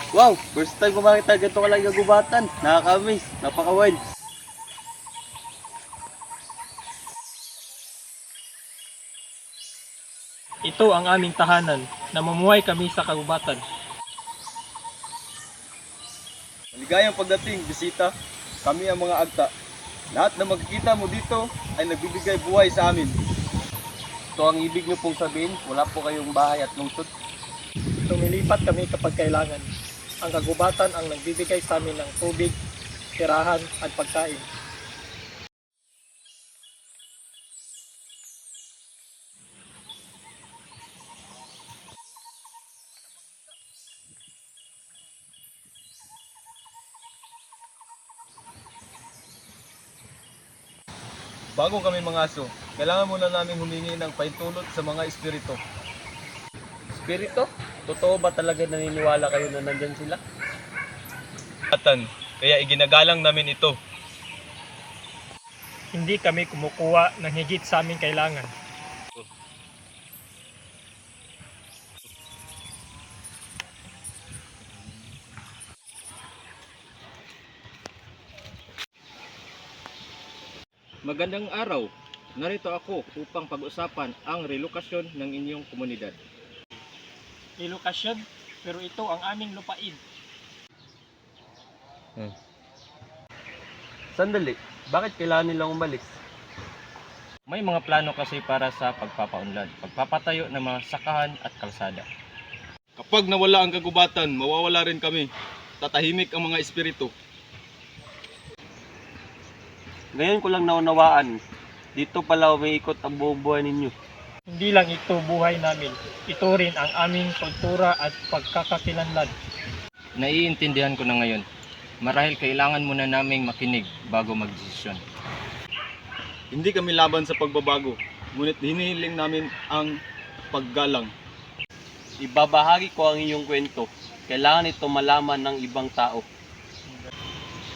Wow, first time ko makita ganito kalang gagubatan. Nakaka-amaze, napaka-wild. Ito ang aming tahanan. Namumuhay kami sa kagubatan. Maligayang pagdating, bisita. Kami ang mga agta. Lahat na makikita mo dito ay nagbibigay buhay sa amin. Ito ang ibig niyo pong sabihin, wala po kayong bahay at lungsod. Lumilipat kami kapag kailangan. Ang kagubatan ang nagbibigay sa amin ng tubig, tirahan at pagkain. Bago kami mga aso, kailangan muna namin humingi ng paintulot sa mga espiritu. Espiritu? Totoo ba talaga naniniwala kayo na nandyan sila? Kaya iginagalang namin ito. Hindi kami kumukuha ng higit sa aming kailangan. Magandang araw. Narito ako upang pag-usapan ang relokasyon ng inyong komunidad. Relokasyon, pero ito ang aming lupain. Sandali, bakit kailangan nilang umalis? May mga plano kasi para sa pagpapaunlad, pagpapatayo ng mga sakahan at kalsada. Kapag nawala ang kagubatan, mawawala rin kami. Tatahimik ang mga espiritu. Ngayon ko lang naunawaan. Dito pala umiikot ang buong buhay ninyo. Hindi lang ito buhay namin. Ito rin ang aming kultura at pagkakakilanlan. Naiintindihan ko na ngayon. Marahil kailangan muna naming makinig bago magdesisyon. Hindi kami laban sa pagbabago, ngunit hinihiling namin ang paggalang. Ibabahagi ko ang iyong kwento. Kailangan ito malaman ng ibang tao.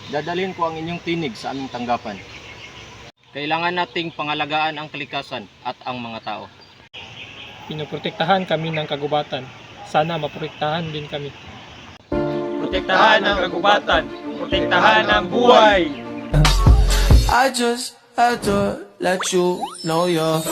Dadalhin ko ang inyong tinig sa aming tanggapan. Kailangan nating pangalagaan ang kalikasan at ang mga tao. Pinoprotektahan kami ng kagubatan. Sana maprotektahan din kami. Protektahan ang kagubatan, protektahan ang buhay! I just had to let you know you're